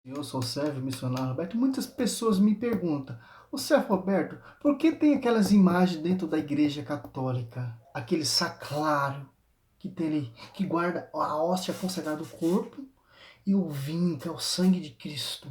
Eu sou o servo missionário Roberto. Muitas pessoas me perguntam, o servo Roberto, por que tem aquelas imagens dentro da igreja católica? Aquele sacrário que tem ali, que guarda a hóstia consagrada do corpo e o vinho, que é o sangue de Cristo.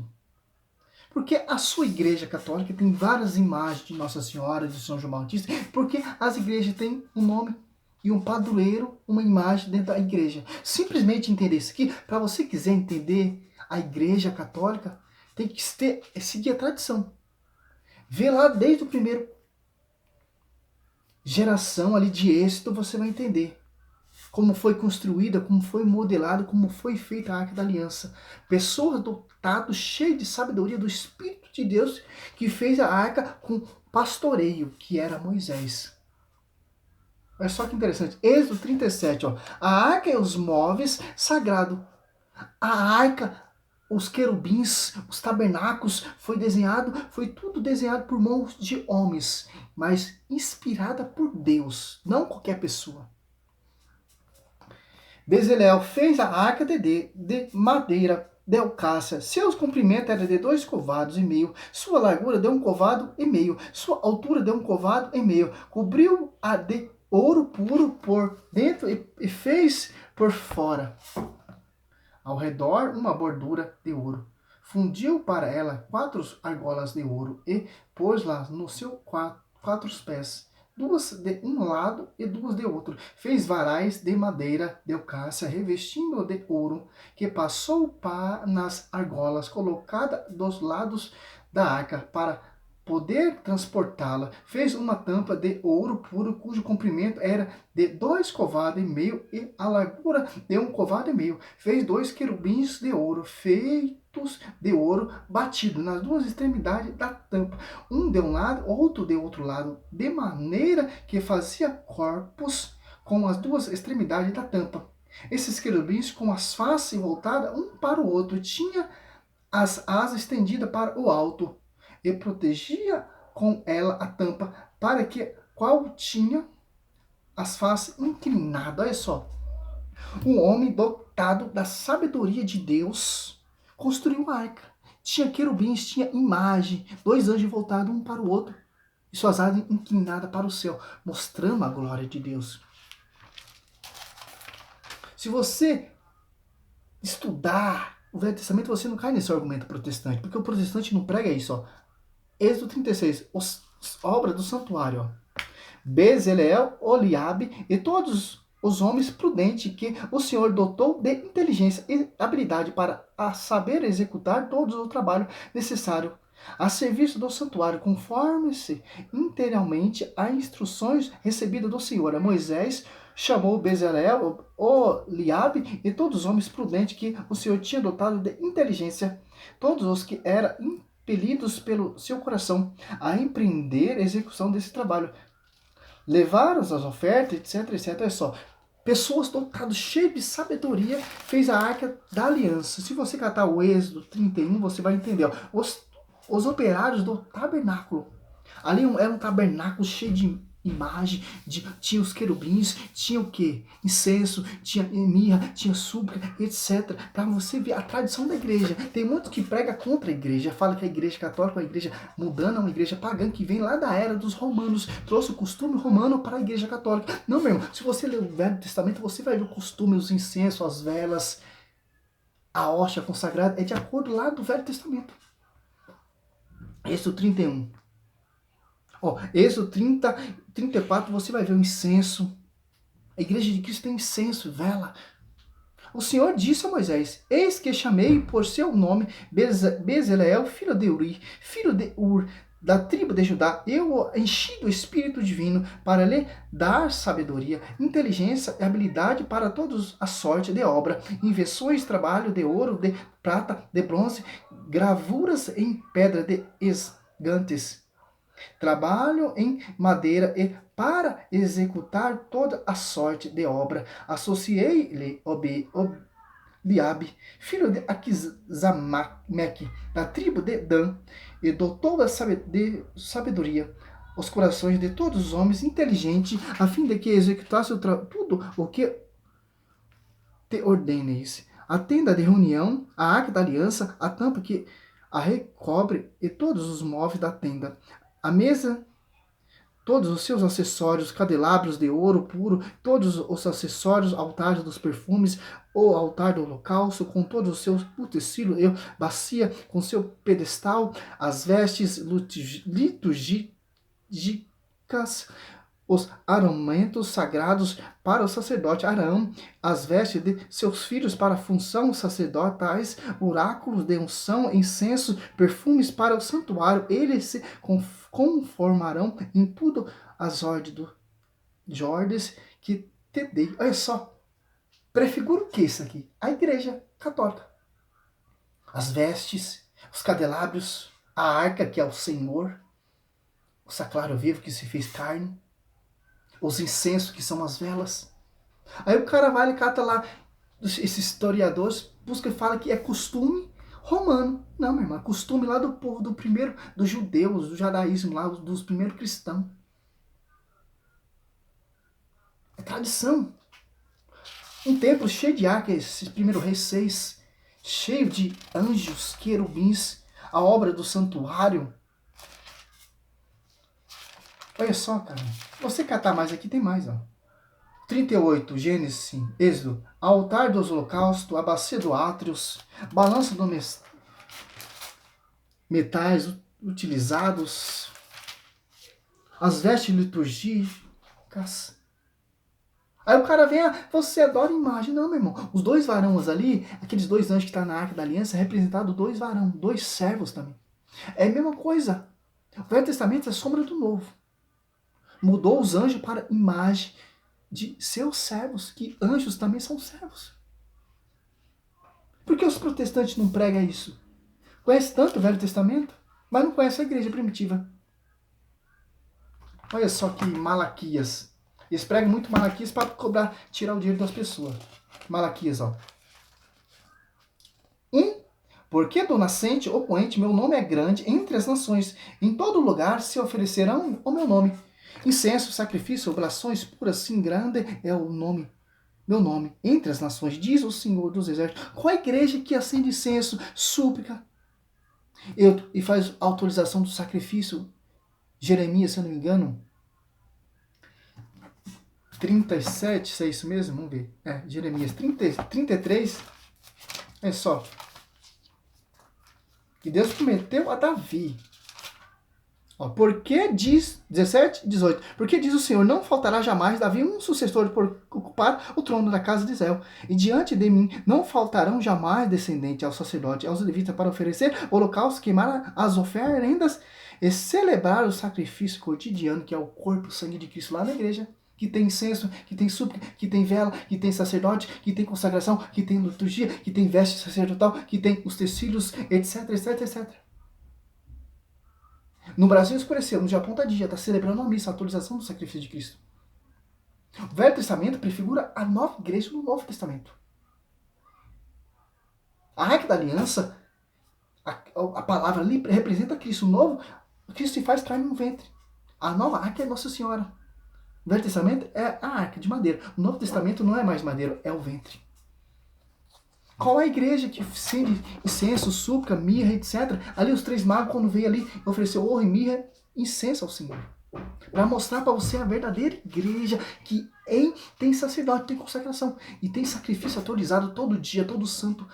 Porque a sua igreja católica tem várias imagens de Nossa Senhora, de São João Batista, porque as igrejas têm um nome e um padroeiro, uma imagem dentro da igreja. Simplesmente entender isso aqui, para você quiser entender a igreja católica, tem que seguir a tradição. Vê lá desde o primeiro geração ali de Êxodo, você vai entender como foi construída, como foi modelado, como foi feita a Arca da Aliança. Pessoas dotadas, cheias de sabedoria do Espírito de Deus, que fez a arca com pastoreio, que era Moisés. Olha só que interessante. Êxodo 37, ó. A arca e os móveis sagrados. A arca, os querubins, os tabernáculos, foi tudo desenhado por mãos de homens, mas inspirada por Deus, não qualquer pessoa. Bezalel fez a arca de madeira de alcácia. Seus comprimentos eram de 2 covados e meio, sua largura de 1 covado e meio, sua altura de 1 covado e meio. Cobriu-a de ouro puro por dentro e fez por fora, ao redor, uma bordura de ouro. Fundiu para ela 4 argolas de ouro e pôs-las no seu 4 pés, 2 de um lado e 2 de outro. Fez varais de madeira de alcácia, revestindo de ouro, que passou nas argolas colocadas dos lados da arca para poder transportá-la. Fez uma tampa de ouro puro, cujo comprimento era de 2 covados e meio e a largura de 1 covado e meio. Fez 2 querubins de ouro, feitos de ouro batido nas 2 extremidades da tampa, um de um lado, outro de outro lado, de maneira que fazia corpos com as 2 extremidades da tampa. Esses querubins, com as faces voltadas um para o outro, tinha as asas estendidas para o alto e protegia com ela a tampa, para que qual tinha as faces inclinadas. Olha só, um homem dotado da sabedoria de Deus construiu uma arca. Tinha querubins, tinha imagem, 2 anjos voltados um para o outro, e suas asas inclinadas para o céu, mostrando a glória de Deus. Se você estudar o Velho Testamento, você não cai nesse argumento protestante, porque o protestante não prega isso, ó. Êxodo 36, obra do santuário, ó. Bezalel, Oliabe e todos os homens prudentes que o Senhor dotou de inteligência e habilidade para saber executar todo o trabalho necessário a serviço do santuário, conforme-se inteiramente a instruções recebidas do Senhor. A Moisés chamou Bezalel, Oliabe e todos os homens prudentes que o Senhor tinha dotado de inteligência, todos os que eram impelidos pelo seu coração a empreender a execução desse trabalho. Levaram as ofertas, etc, etc. Olha só, pessoas dotadas, cheias de sabedoria, fez a Arca da Aliança. Se você catar o Êxodo 31, você vai entender. Ó, os operários do tabernáculo. Ali era um tabernáculo cheio de imagem, tinha os querubins, tinha o que? Incenso, tinha mirra, tinha súplica, etc. Para você ver a tradição da igreja. Tem muitos que pregam contra a igreja, fala que a igreja católica é uma igreja mudando, é uma igreja pagã que vem lá da era dos romanos, trouxe o costume romano para a igreja católica. Não, meu irmão, se você ler o Velho Testamento, você vai ver o costume, os incensos, as velas, a hóstia consagrada, é de acordo lá do Velho Testamento. Êxodo 31. Ó, Êxodo 30, 34, você vai ver o incenso. A igreja de Cristo tem incenso, vela. O Senhor disse a Moisés: Eis que chamei por seu nome Bezaleel, filho de Uri, filho de Ur, da tribo de Judá. Eu o enchi do Espírito Divino para lhe dar sabedoria, inteligência e habilidade para todas as sortes de obra, invenções, trabalho de ouro, de prata, de bronze, gravuras em pedra de esgantes, trabalho em madeira e para executar toda a sorte de obra. Associei-lhe Oliabe, filho de Aquizamaque, da tribo de Dan, e dotou de sabedoria os corações de todos os homens inteligentes, a fim de que executasse tudo o que te ordeneis. a tenda de reunião, a arca da aliança, a tampa que a recobre e todos os móveis da tenda, a mesa, todos os seus acessórios, candelabros de ouro puro, todos os acessórios, altares dos perfumes, o altar do holocausto, com todos os seus utensílios, e bacia com seu pedestal, as vestes litúrgicas, os aramentos sagrados para o sacerdote Arão, as vestes de seus filhos para a função sacerdotais, oráculos de unção, incenso, perfumes para o santuário. Eles se conformarão em tudo as ordens que te dei. Olha só, prefigura o que isso aqui? A igreja católica. As vestes, os candelabros, a arca que é o Senhor, o sacrário vivo que se fez carne, os incensos que são as velas. Aí o cara vai e cata lá, esses historiadores busca e fala que é costume romano. Não, meu irmão, é costume lá do povo, do primeiro, dos judeus, do judaísmo lá, dos primeiros cristãos. É tradição. Um templo cheio de arca, esse primeiro rei 6, cheio de anjos, querubins, a obra do santuário. Olha só, cara. Você catar mais aqui, tem mais, ó. 38, Gênesis, Êxodo. Altar dos holocaustos, a bacia do átrios, balança dos metais utilizados, as vestes litúrgicas. Aí o cara vem, você adora imagem. Não, meu irmão. Os dois varões ali, aqueles dois anjos que estão na Arca da Aliança, é representado dois varões, dois servos também. É a mesma coisa. O Velho Testamento é a sombra do Novo. Mudou os anjos para imagem de seus servos, que anjos também são servos. Por que os protestantes não pregam isso? Conhece tanto o Velho Testamento, mas não conhece a igreja primitiva. Olha só que Malaquias. Eles pregam muito Malaquias para cobrar, tirar o dinheiro das pessoas. Malaquias, ó. Porque do nascente ou poente meu nome é grande entre as nações. Em todo lugar se oferecerão o meu nome. Incenso, sacrifício, oblações puras, sim, grande é o nome, meu nome, entre as nações, diz o Senhor dos Exércitos. Qual a igreja que acende incenso, súplica, e faz autorização do sacrifício? Jeremias, se eu não me engano, 37, se é isso mesmo? Vamos ver. Jeremias 33, é só. Que Deus prometeu a Davi. Porque diz, 17, 18, porque diz o Senhor, não faltará jamais Davi um sucessor por ocupar o trono da casa de Israel. E diante de mim não faltarão jamais descendentes aos sacerdotes, aos levitas, para oferecer holocausto, queimar as oferendas e celebrar o sacrifício cotidiano, que é o corpo e o sangue de Cristo lá na igreja. Que tem incenso, que tem súplica, que tem vela, que tem sacerdote, que tem consagração, que tem liturgia, que tem veste sacerdotal, que tem os tecidos, etc, etc, etc. No Brasil escureceu, no Japão está dia, está celebrando a missa, a atualização do sacrifício de Cristo. O Velho Testamento prefigura a nova igreja no Novo Testamento. A Arca da Aliança, a palavra ali representa Cristo. O novo, Cristo se faz carne no ventre. A nova arca é Nossa Senhora. O Velho Testamento é a arca de madeira. O Novo Testamento não é mais madeira, é o ventre. Qual é a igreja que acende incenso, súplica, mirra, etc. Ali os três magos, quando veio ali, ofereceu ouro e mirra, incenso ao Senhor. Para mostrar para você a verdadeira igreja que tem sacerdote, tem consagração e tem sacrifício atualizado todo dia, todo santo,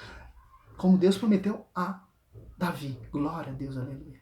como Deus prometeu a Davi. Glória a Deus, aleluia.